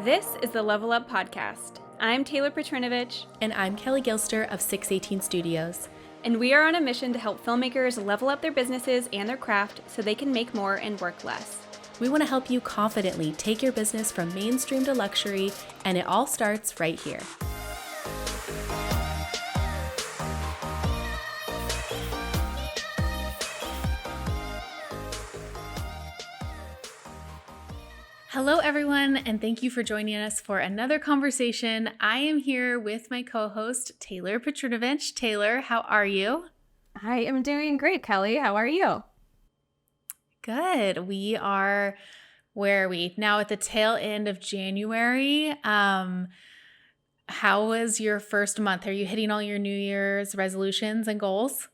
This is the Level Up Podcast. I'm Taylor Petrinovich. And I'm Kelley Gilster of 618 Studios. And we are on a mission to help filmmakers level up their businesses and their craft so they can make more and work less. We want to help you confidently take your business from mainstream to luxury, and it all starts right here. Hello, everyone, and thank you for joining us for another conversation. I am here with my co-host, Taylor Petrinovich. Taylor, how are you? I am doing great, Kelley. How are you? Good. We are, where are we? Now at the tail end of January. How was your first month? Are you hitting all your New Year's resolutions and goals?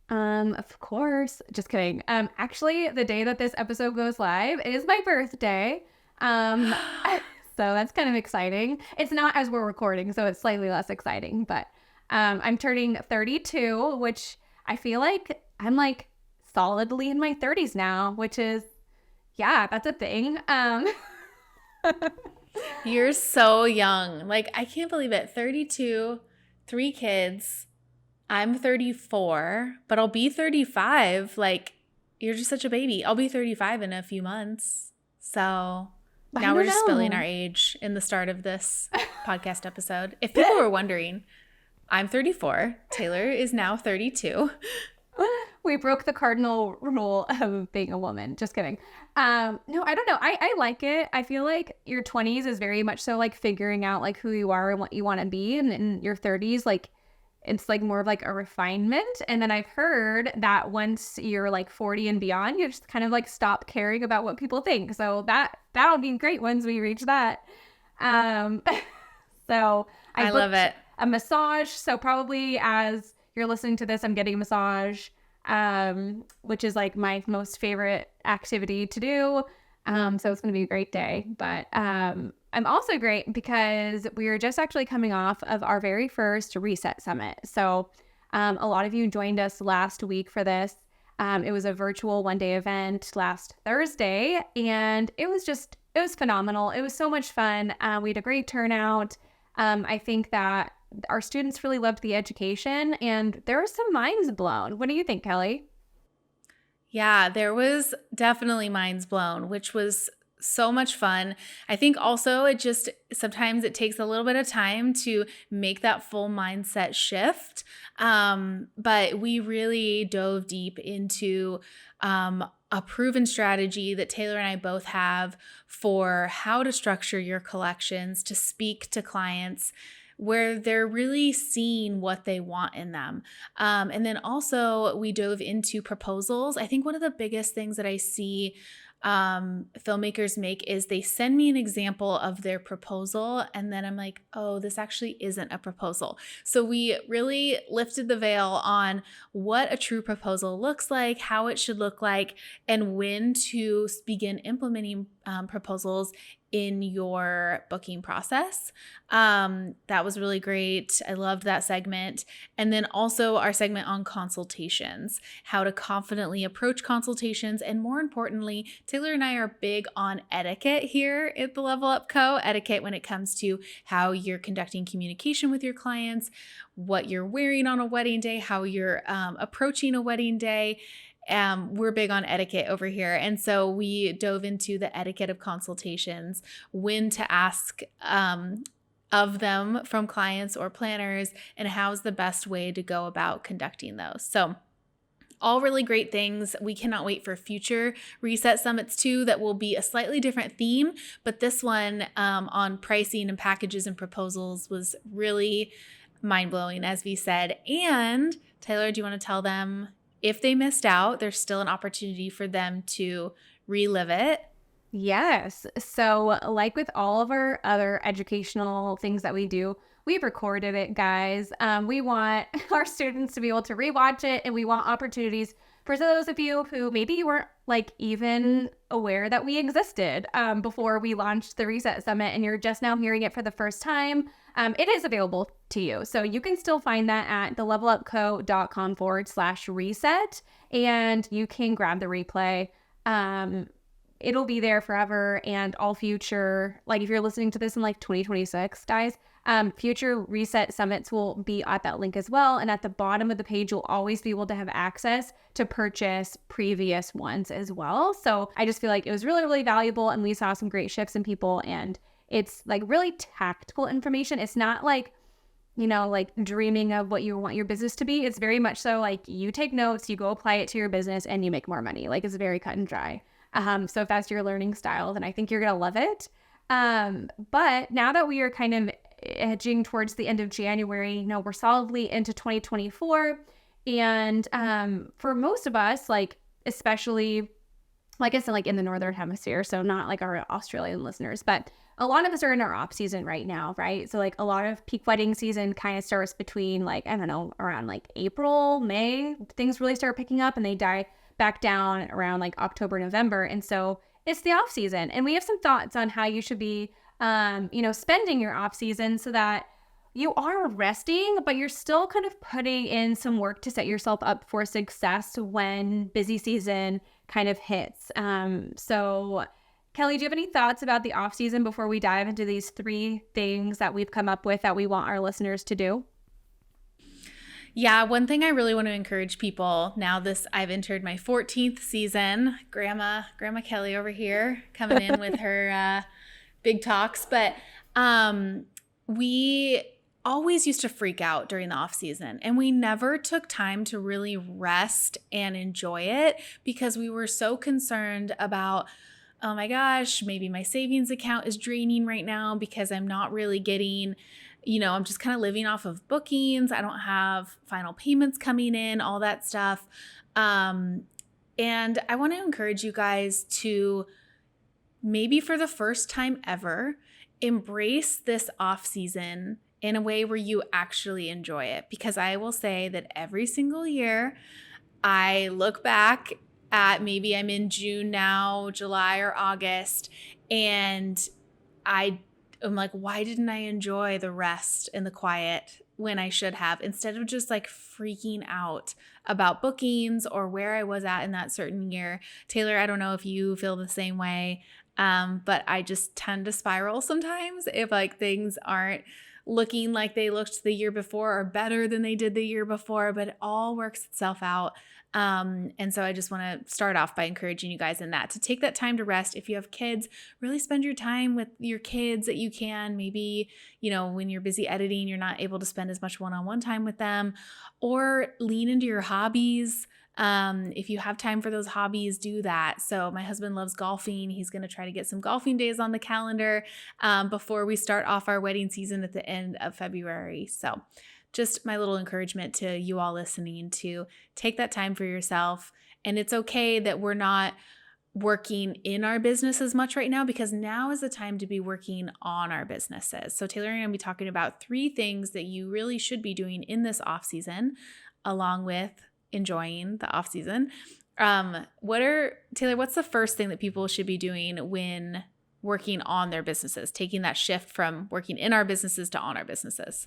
Of course. Just kidding. Actually, the day that this episode goes live is my birthday. So that's kind of exciting. It's not as we're recording, so it's slightly less exciting, but I'm turning 32, which I feel like I'm like solidly in my 30s now, which is, yeah, that's a thing. You're so young. Like, I can't believe it. 32, 3 kids. I'm 34, but I'll be 35. Like, you're just such a baby. I'll be 35 in a few months. So now we're just spilling our age in the start of this podcast episode. If people were wondering, I'm 34. Taylor is now 32. We broke the cardinal rule of being a woman. Just kidding. No, I don't know. I like it. I feel like your 20s is very much so like figuring out like who you are and what you want to be. And in your 30s, like, it's like more of like a refinement. And then I've heard that once you're like 40 and beyond, you just kind of like stop caring about what people think. So that'll be great once we reach that. So I love it. A massage. So probably as you're listening to this, I'm getting a massage, which is like my most favorite activity to do. So it's going to be a great day, but, I'm also great because we are just actually coming off of our very first Reset Summit. So, a lot of you joined us last week for this. It was a virtual one-day event last Thursday, and it was phenomenal. It was so much fun. We had a great turnout. I think that our students really loved the education, and there were some minds blown. What do you think, Kelley? Yeah, there was definitely minds blown, which was so much fun. I think also sometimes it takes a little bit of time to make that full mindset shift. But we really dove deep into a proven strategy that Taylor and I both have for how to structure your collections to speak to clients where they're really seeing what they want in them. And then also we dove into proposals. I think one of the biggest things that I see filmmakers make is they send me an example of their proposal, and then I'm like, oh, this actually isn't a proposal. So we really lifted the veil on what a true proposal looks like, how it should look like, and when to begin implementing proposals in your booking process. That was really great. I loved that segment. And then also our segment on consultations, how to confidently approach consultations. And more importantly, Taylor and I are big on etiquette here at the Level Up Co. Etiquette when it comes to how you're conducting communication with your clients, what you're wearing on a wedding day, how you're approaching a wedding day. We're big on etiquette over here. And so we dove into the etiquette of consultations, when to ask of them from clients or planners, and how's the best way to go about conducting those. So all really great things. We cannot wait for future Reset Summits too that will be a slightly different theme. But this one on pricing and packages and proposals was really mind-blowing, as we said. And Taylor, do you want to tell them, if they missed out, there's still an opportunity for them to relive it? Yes. So like with all of our other educational things that we do, we've recorded it, guys. We want our students to be able to rewatch it, and we want opportunities for those of you who maybe you weren't like even aware that we existed before we launched the Reset Summit, and you're just now hearing it for the first time. It is available to you. So you can still find that at thelevelupco.com/reset, and you can grab the replay. it'll be there forever. And all future, like if you're listening to this in like 2026, guys, future reset summits will be at that link as well. And at the bottom of the page, you'll always be able to have access to purchase previous ones as well. So I just feel like it was really, really valuable. And we saw some great shifts in people, and it's like really tactical information. It's not like, you know, like dreaming of what you want your business to be. It's very much so like you take notes, you go apply it to your business, and you make more money. Like it's very cut and dry. So if that's your learning style, then I think you're going to love it. But now that we are kind of edging towards the end of January, you know, we're solidly into 2024. And for most of us, like, especially, like I said, like in the Northern Hemisphere, so not like our Australian listeners, but a lot of us are in our off season right now, right? So like a lot of peak wedding season kind of starts between like, I don't know, around like April, May, things really start picking up, and they die back down around like October, November. And so it's the off season. And we have some thoughts on how you should be, you know, spending your off season so that you are resting, but you're still kind of putting in some work to set yourself up for success when busy season kind of hits. So Kelley, do you have any thoughts about the off season before we dive into these 3 things that we've come up with that we want our listeners to do? Yeah, one thing I really want to encourage people now, I've entered my 14th season. Grandma Kelley over here coming in with her big talks, but we always used to freak out during the off season, and we never took time to really rest and enjoy it because we were so concerned about, oh my gosh, maybe my savings account is draining right now because I'm not really getting, you know, I'm just kind of living off of bookings. I don't have final payments coming in, all that stuff. And I want to encourage you guys to maybe for the first time ever, embrace this off season in a way where you actually enjoy it. Because I will say that every single year I look back at, maybe I'm in June now, July or August, and I'm like, why didn't I enjoy the rest and the quiet when I should have, instead of just like freaking out about bookings or where I was at in that certain year. Taylor, I don't know if you feel the same way, but I just tend to spiral sometimes if like things aren't looking like they looked the year before or better than they did the year before, but it all works itself out. And so I just want to start off by encouraging you guys in that, to take that time to rest. If you have kids, really spend your time with your kids that you can. Maybe, you know, when you're busy editing, you're not able to spend as much one-on-one time with them, or lean into your hobbies. If you have time for those hobbies, do that. So my husband loves golfing. He's going to try to get some golfing days on the calendar, before we start off our wedding season at the end of February. So just my little encouragement to you all listening to take that time for yourself. And it's okay that we're not working in our business as much right now, because now is the time to be working on our businesses. So Taylor and I are going to be talking about 3 things that you really should be doing in this off season, along with enjoying the off season. Taylor, what's the first thing that people should be doing when working on their businesses, taking that shift from working in our businesses to on our businesses?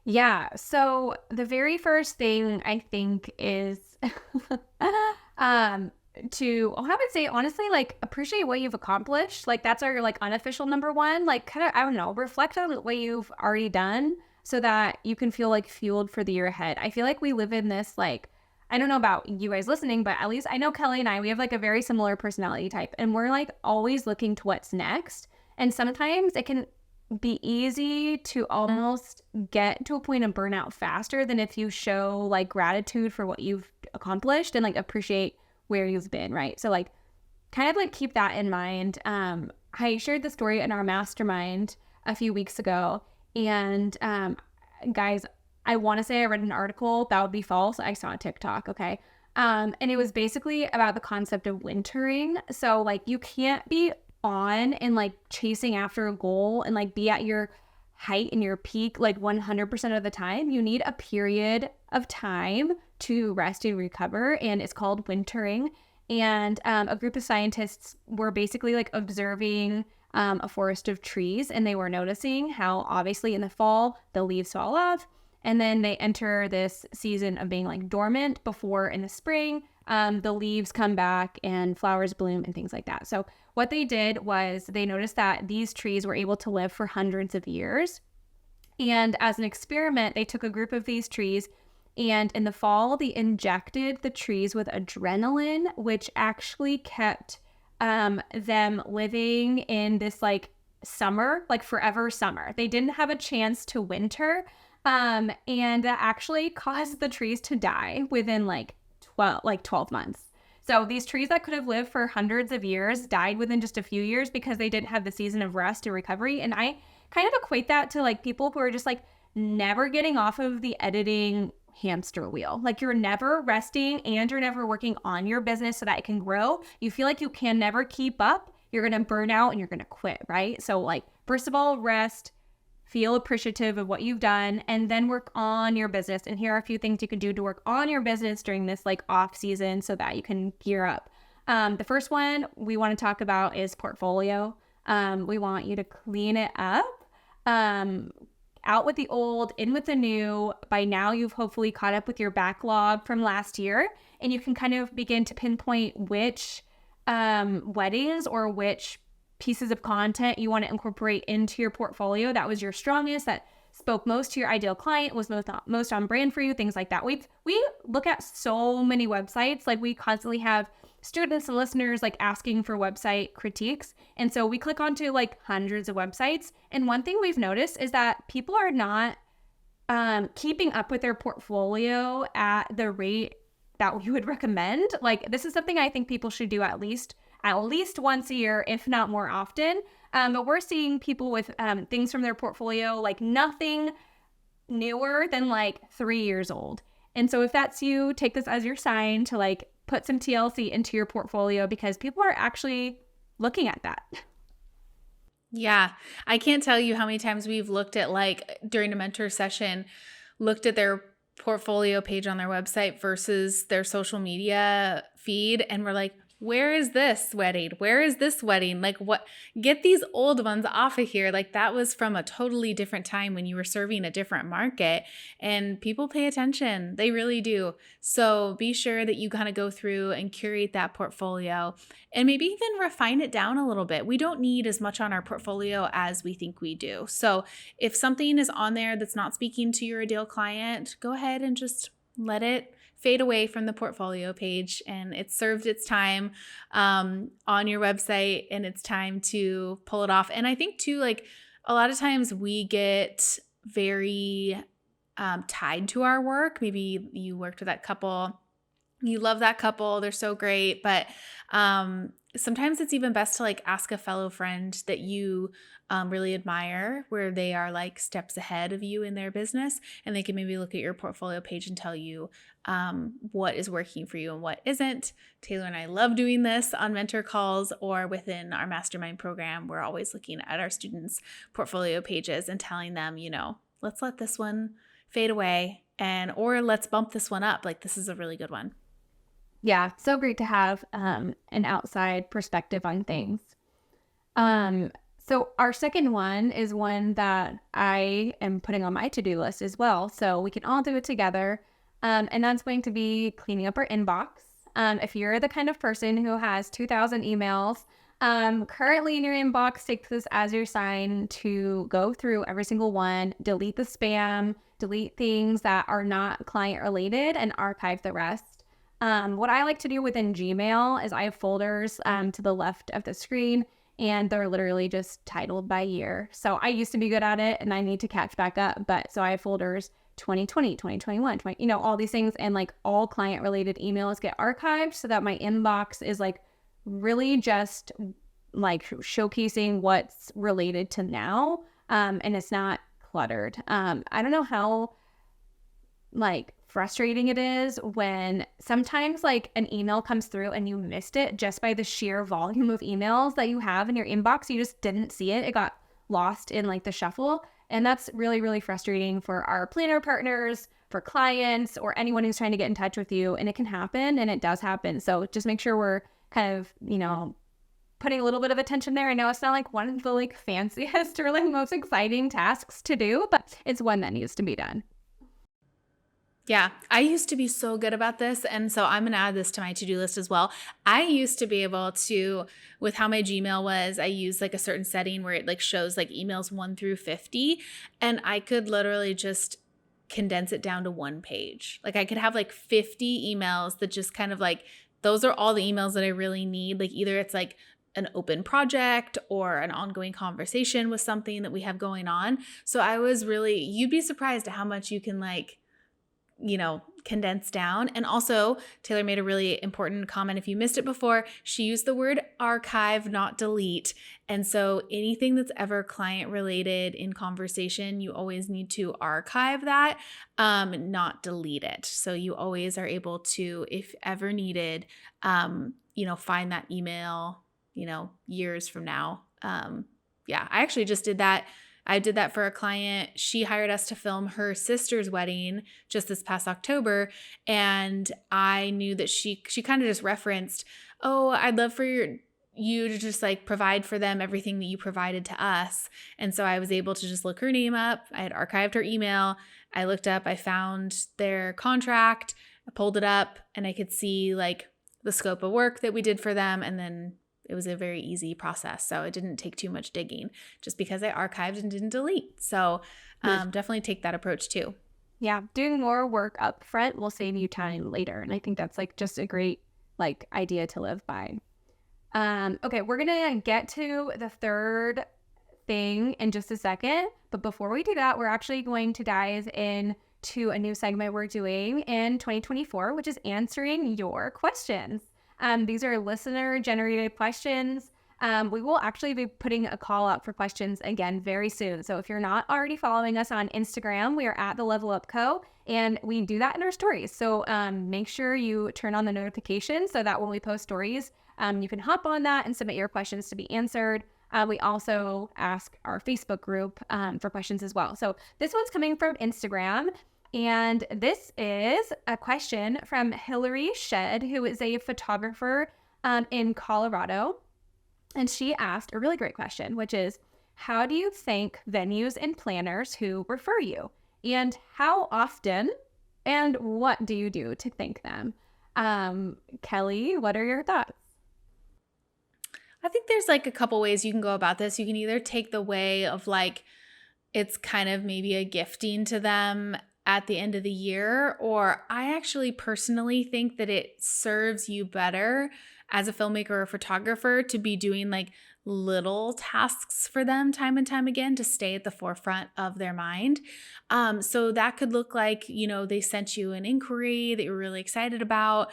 Yeah. So the very first thing I think is I would say honestly, like, appreciate what you've accomplished. Like that's our like unofficial number 1. Like kind of, I don't know, reflect on what you've already done so that you can feel like fueled for the year ahead. I feel like we live in this, like, I don't know about you guys listening, but at least I know Kelley and I, we have like a very similar personality type, and we're like always looking to what's next. And sometimes it can be easy to almost get to a point of burnout faster than if you show like gratitude for what you've accomplished and like appreciate where you've been, right? So like kind of like keep that in mind. I shared the story in our mastermind a few weeks ago, and guys, I want to say I read an article, that would be false. I saw a TikTok, okay? And it was basically about the concept of wintering. So like you can't be on and like chasing after a goal and like be at your height and your peak like 100% of the time. You need a period of time to rest and recover, and it's called wintering. And a group of scientists were basically like observing a forest of trees, and they were noticing how obviously in the fall the leaves fall off, and then they enter this season of being like dormant before in the spring the leaves come back and flowers bloom and things like that. So what they did was they noticed that these trees were able to live for hundreds of years. And as an experiment, they took a group of these trees, and in the fall, they injected the trees with adrenaline, which actually kept them living in this like summer, like forever summer. They didn't have a chance to winter. And that actually caused the trees to die within like 12 months. So these trees that could have lived for hundreds of years died within just a few years because they didn't have the season of rest or recovery. And I kind of equate that to like people who are just like never getting off of the editing hamster wheel. Like you're never resting and you're never working on your business so that it can grow. You feel like you can never keep up. You're going to burn out and you're going to quit, right? So like, first of all, rest, feel appreciative of what you've done, and then work on your business. And here are a few things you can do to work on your business during this like off season so that you can gear up. The first one we want to talk about is portfolio. We want you to clean it up. Out with the old, in with the new. By now, you've hopefully caught up with your backlog from last year, and you can kind of begin to pinpoint which weddings or which pieces of content you want to incorporate into your portfolio that was your strongest, that spoke most to your ideal client, was most on brand for you, things like that. We look at so many websites. Like we constantly have students and listeners like asking for website critiques. And so we click onto like hundreds of websites. And one thing we've noticed is that people are not keeping up with their portfolio at the rate that we would recommend. Like this is something I think people should do at least once a year, if not more often. But we're seeing people with things from their portfolio, like nothing newer than like 3 years old. And so if that's you, take this as your sign to like put some TLC into your portfolio because people are actually looking at that. Yeah. I can't tell you how many times we've looked at like during a mentor session, looked at their portfolio page on their website versus their social media feed. And we're like, where is this wedding? Where is this wedding? Like what, get these old ones off of here. Like that was from a totally different time when you were serving a different market, and people pay attention. They really do. So be sure that you kind of go through and curate that portfolio and maybe even refine it down a little bit. We don't need as much on our portfolio as we think we do. So if something is on there that's not speaking to your ideal client, go ahead and just let it fade away from the portfolio page, and it's served its time on your website, and it's time to pull it off. And I think too, like a lot of times we get very tied to our work. Maybe you worked with that couple, you love that couple, they're so great, but sometimes it's even best to like ask a fellow friend that you really admire, where they are like steps ahead of you in their business, and they can maybe look at your portfolio page and tell you what is working for you and what isn't. Taylor and I love doing this on mentor calls or within our mastermind program. We're always looking at our students' portfolio pages and telling them, you know, let's let this one fade away or let's bump this one up. Like this is a really good one. Yeah, so great to have an outside perspective on things. So our second one is one that I am putting on my to-do list as well. So we can all do it together. And that's going to be cleaning up our inbox. If you're the kind of person who has 2,000 emails currently in your inbox, take this as your sign to go through every single one, delete the spam, delete things that are not client related, and archive the rest. What I like to do within Gmail is I have folders to the left of the screen, and they're literally just titled by year. So I used to be good at it and I need to catch back up. But so I have folders 2020, 2021, all these things, and like all client related emails get archived so that my inbox is like really just like showcasing what's related to now. And it's not cluttered. I don't know how like frustrating it is when sometimes like an email comes through and you missed it just by the sheer volume of emails that you have in your inbox. You just didn't see it. It got lost in like the shuffle. And that's really, really frustrating for our planner partners, for clients, or anyone who's trying to get in touch with you. And it can happen, and it does happen. So just make sure we're kind of, putting a little bit of attention there. I know it's not like one of the like fanciest or like most exciting tasks to do, but it's one that needs to be done. Yeah, I used to be so good about this. And so I'm going to add this to my to-do list as well. I used to be able to, with how my Gmail was, I used like a certain setting where it like shows like emails 1 through 50. And I could literally just condense it down to one page. Like I could have like 50 emails that just kind of like, those are all the emails that I really need. Like either it's like an open project or an ongoing conversation with something that we have going on. So I was really, you'd be surprised at how much you can like, condense down. And also, Taylor made a really important comment. If you missed it before, she used the word archive, not delete. And so anything that's ever client related in conversation, you always need to archive that, not delete it. So you always are able to, if ever needed, find that email, years from now. Yeah, I actually just did that. I did that for a client. She hired us to film her sister's wedding just this past October. And I knew that she kind of just referenced, oh, I'd love for you to just like provide for them everything that you provided to us. And so I was able to just look her name up. I had archived her email. I looked up, I found their contract, I pulled it up, and I could see like the scope of work that we did for them. And then it was a very easy process. So it didn't take too much digging just because I archived and didn't delete. So definitely take that approach too. Yeah, doing more work up front will save you time later. And I think that's like just a great like idea to live by. Okay, we're gonna get to the third thing in just a second. But before we do that, we're actually going to dive in to a new segment we're doing in 2024, which is answering your questions. These are listener generated questions. We will actually be putting a call out for questions again very soon. So if you're not already following us on Instagram, we are at the Level Up Co. And we do that in our stories. So make sure you turn on the notifications so that when we post stories, you can hop on that and submit your questions to be answered. We also ask our Facebook group for questions as well. So this one's coming from Instagram. And this is a question from Hillary Shed, who is a photographer in Colorado. And she asked a really great question, which is, how do you thank venues and planners who refer you? And how often and what do you do to thank them? Kelley, what are your thoughts? I think there's like a couple ways you can go about this. You can either take the way of like, it's kind of maybe a gifting to them at the end of the year, or I actually personally think that it serves you better as a filmmaker or photographer to be doing like little tasks for them time and time again to stay at the forefront of their mind. So that could look like, they sent you an inquiry that you're really excited about.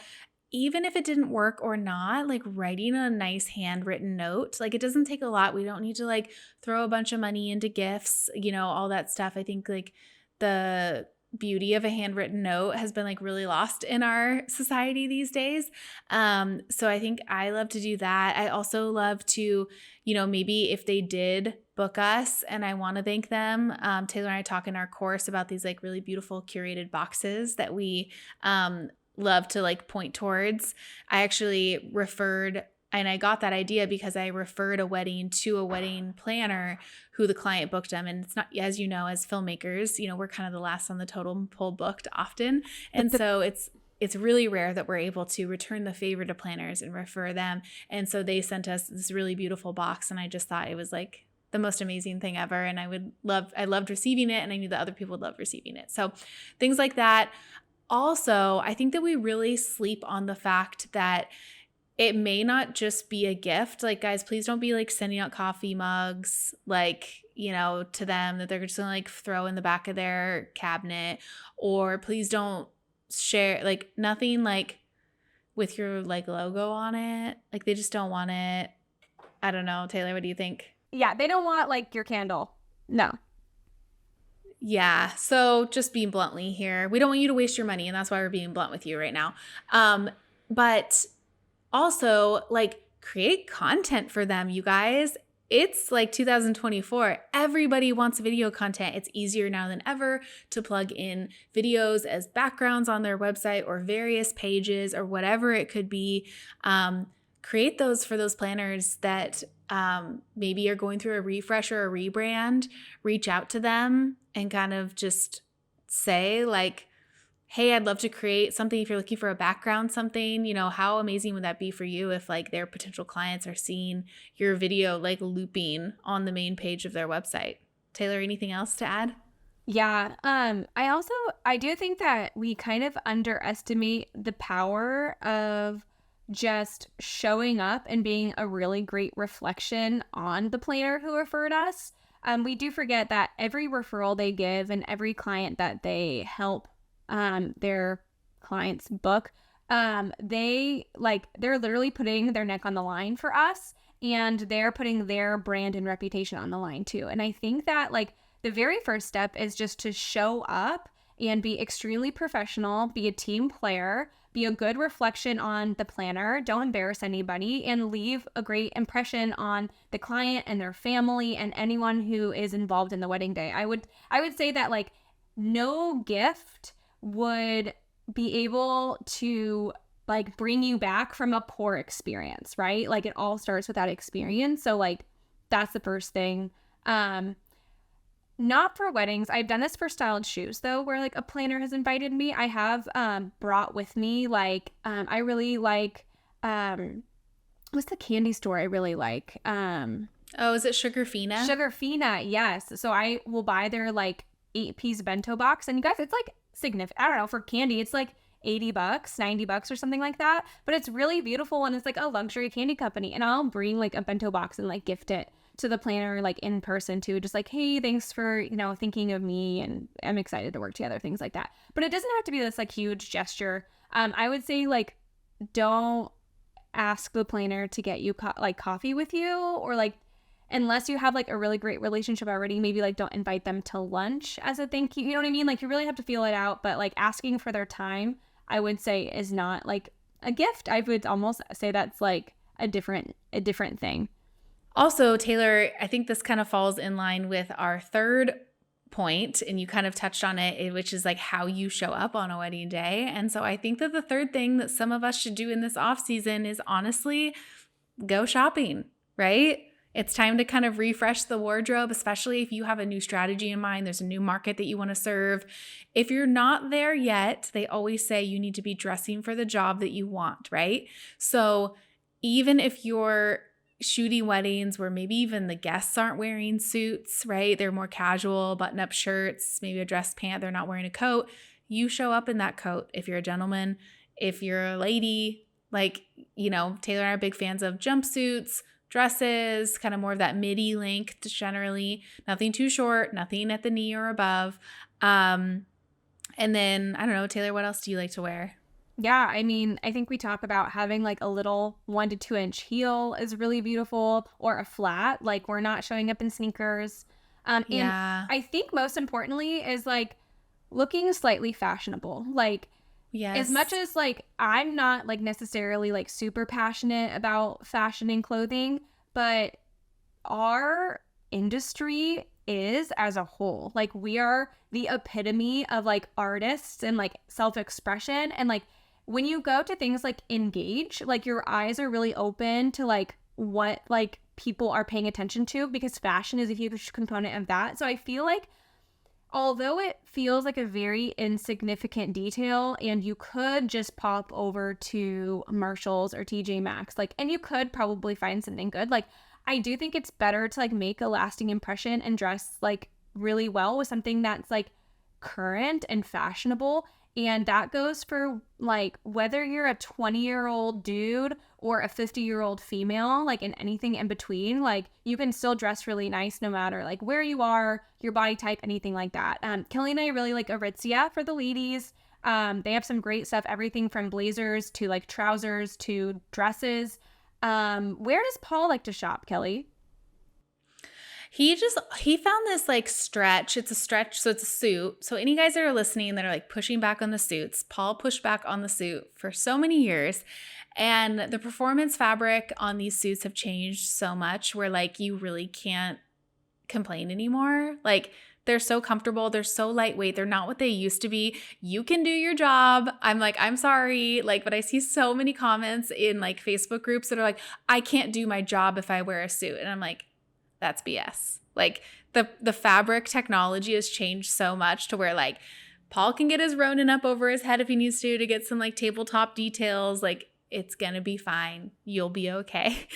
Even if it didn't work or not, like writing a nice handwritten note, like it doesn't take a lot. We don't need to like throw a bunch of money into gifts, all that stuff. I think like the beauty of a handwritten note has been like really lost in our society these days. So I think I love to do that. I also love to, maybe if they did book us and I want to thank them, Taylor and I talk in our course about these like really beautiful curated boxes that we love to like point towards. I actually referred, and I got that idea because I referred a wedding to a wedding planner who the client booked them. And it's not, as you know, as filmmakers, we're kind of the last on the totem pole booked often. And so it's really rare that we're able to return the favor to planners and refer them. And so they sent us this really beautiful box. And I just thought it was like the most amazing thing ever. And I loved receiving it. And I knew that other people would love receiving it. So things like that. Also, I think that we really sleep on the fact that it may not just be a gift. Like, guys, please don't be like sending out coffee mugs, like, to them that they're just gonna like throw in the back of their cabinet, or please don't share like nothing like with your like logo on it. Like they just don't want it. I don't know. Taylor, what do you think? Yeah, they don't want like your candle. No. Yeah. So just being bluntly here, we don't want you to waste your money. And that's why we're being blunt with you right now. But also like create content for them, you guys. It's like 2024. Everybody wants video content. It's easier now than ever to plug in videos as backgrounds on their website or various pages or whatever it could be. Create those for those planners that maybe are going through a refresh or a rebrand. Reach out to them and kind of just say like, hey, I'd love to create something if you're looking for a background, something, how amazing would that be for you if like their potential clients are seeing your video like looping on the main page of their website? Taylor, anything else to add? Yeah. I do think that we kind of underestimate the power of just showing up and being a really great reflection on the planner who referred us. We do forget that every referral they give and every client that they help their clients book, they're literally putting their neck on the line for us, and they're putting their brand and reputation on the line too. And I think that like the very first step is just to show up and be extremely professional, be a team player, be a good reflection on the planner, don't embarrass anybody, and leave a great impression on the client and their family and anyone who is involved in the wedding day. I would say that like no gift would be able to like bring you back from a poor experience, right? Like it all starts with that experience. So like that's the first thing. Not for weddings. I've done this for styled shoes though, where like a planner has invited me. I have brought with me like I really like what's the candy store I really like? Oh, is it Sugarfina? Sugarfina, yes. So I will buy their like 8-piece bento box, and you guys, it's like significant. I don't know, for candy, it's like $80, $90 or something like that. But it's really beautiful, and it's like a luxury candy company. And I'll bring like a bento box and like gift it to the planner like in person too, just like, hey, thanks for thinking of me, and I'm excited to work together, things like that. But it doesn't have to be this like huge gesture. I would say like don't ask the planner to get you like coffee with you, or like unless you have like a really great relationship already, maybe like don't invite them to lunch as a thank you. You know what I mean? Like you really have to feel it out. But like asking for their time, I would say is not like a gift. I would almost say that's like a different thing. Also, Taylor, I think this kind of falls in line with our third point, and you kind of touched on it, which is like how you show up on a wedding day. And so I think that the third thing that some of us should do in this off season is honestly go shopping, right? It's time to kind of refresh the wardrobe, especially if you have a new strategy in mind. There's a new market that you want to serve. If you're not there yet, they always say you need to be dressing for the job that you want, right? So even if you're shooting weddings where maybe even the guests aren't wearing suits, right? They're more casual, button-up shirts, maybe a dress pant, they're not wearing a coat. You show up in that coat. If you're a gentleman, if you're a lady, like, Taylor and I are big fans of jumpsuits, dresses, kind of more of that midi length generally, nothing too short, nothing at the knee or above. And then, I don't know, Taylor, what else do you like to wear? Yeah, I mean, I think we talk about having like a little 1 to 2 inch heel is really beautiful, or a flat, like we're not showing up in sneakers. And Yeah. I think most importantly is like looking slightly fashionable. Like as much Yes. as like I'm not like necessarily like super passionate about fashion and clothing, but our industry is as a whole. Like we are the epitome of like artists and like self-expression, and like when you go to things like Engage, like your eyes are really open to like what like people are paying attention to, because fashion is a huge component of that. So I feel like although it feels like a very insignificant detail, and you could just pop over to Marshalls or TJ Maxx, like, and you could probably find something good, like I do think it's better to like make a lasting impression and dress like really well with something that's like current and fashionable. And that goes for like whether you're a 20-year-old dude or a 50-year-old female, like in anything in between, like you can still dress really nice no matter like where you are, your body type, anything like that. Kelley and I really like Aritzia for the ladies. They have some great stuff, everything from blazers to like trousers to dresses. Where does Paul like to shop, Kelley? He found this like stretch. It's a stretch, so it's a suit. So any guys that are listening that are like pushing back on the suits, Paul pushed back on the suit for so many years. And the performance fabric on these suits have changed so much where like you really can't complain anymore. Like they're so comfortable, they're so lightweight, they're not what they used to be. You can do your job. I'm like, I'm sorry, like, but I see so many comments in like Facebook groups that are like, I can't do my job if I wear a suit. And I'm like, that's BS. Like the fabric technology has changed so much to where like Paul can get his Ronin up over his head if he needs to get some like tabletop details. Like, it's gonna be fine. You'll be okay.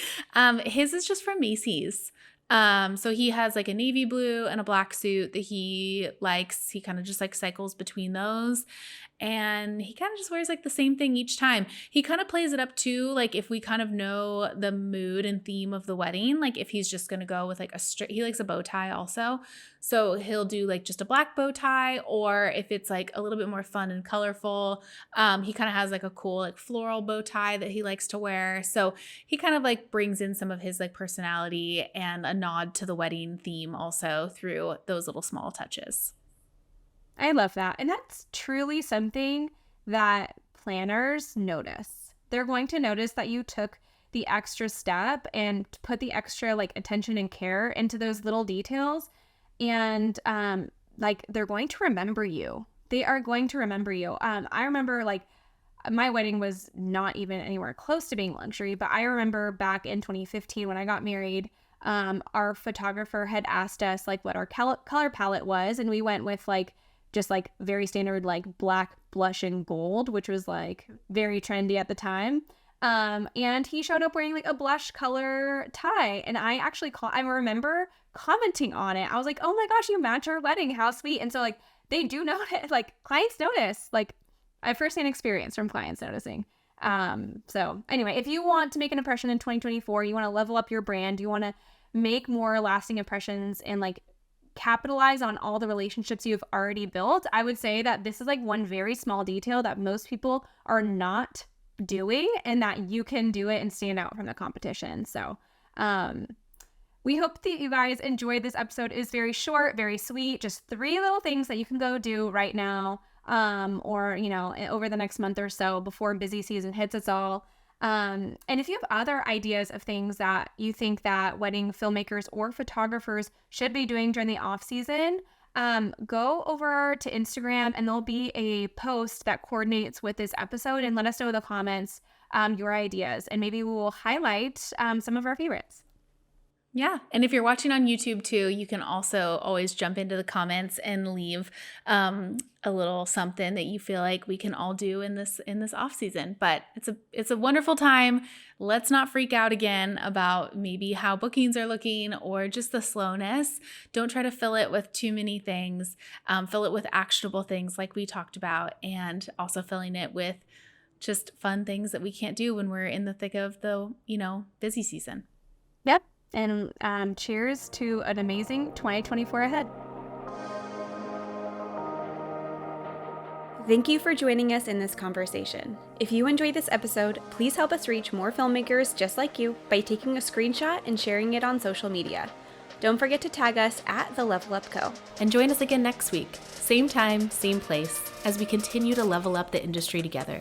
His is just from Macy's. So he has like a navy blue and a black suit that he likes. He kind of just like cycles between those. And he kind of just wears like the same thing each time. He kind of plays it up too, like if we kind of know the mood and theme of the wedding, like if he's just going to go with like a straight, he likes a bow tie also. So he'll do like just a black bow tie, or if it's like a little bit more fun and colorful, he kind of has like a cool like floral bow tie that he likes to wear. So he kind of like brings in some of his like personality and a nod to the wedding theme also through those little small touches. I love that. And that's truly something that planners notice. They're going to notice that you took the extra step and put the extra like attention and care into those little details. And like they're going to remember you. They are going to remember you. I remember like my wedding was not even anywhere close to being luxury, but I remember back in 2015 when I got married, our photographer had asked us like what our color palette was, and we went with like just like very standard like black, blush, and gold, which was like very trendy at the time. And he showed up wearing like a blush color tie, and I remember commenting on it. I was like, oh my gosh, you match our wedding, how sweet. And so like they do notice, like clients notice, like I have firsthand experience from clients noticing. So anyway, if you want to make an impression in 2024, you want to level up your brand, you want to make more lasting impressions and like capitalize on all the relationships you've already built, I would say that this is like one very small detail that most people are not doing, and that you can do it and stand out from the competition. So we hope that you guys enjoyed this episode. It is very short, very sweet, just 3 little things that you can go do right now, or you know, over the next month or so before busy season hits us all. And if you have other ideas of things that you think that wedding filmmakers or photographers should be doing during the off season, go over to Instagram and there'll be a post that coordinates with this episode, and let us know in the comments your ideas, and maybe we will highlight some of our favorites. Yeah. And if you're watching on YouTube too, you can also always jump into the comments and leave a little something that you feel like we can all do in this off season. But it's a wonderful time. Let's not freak out again about maybe how bookings are looking or just the slowness. Don't try to fill it with too many things. Fill it with actionable things like we talked about, and also filling it with just fun things that we can't do when we're in the thick of the, busy season. Yep. And cheers to an amazing 2024 ahead. Thank you for joining us in this conversation. If you enjoyed this episode, please help us reach more filmmakers just like you by taking a screenshot and sharing it on social media. Don't forget to tag us at The Level Up Co. And join us again next week, same time, same place, as we continue to level up the industry together.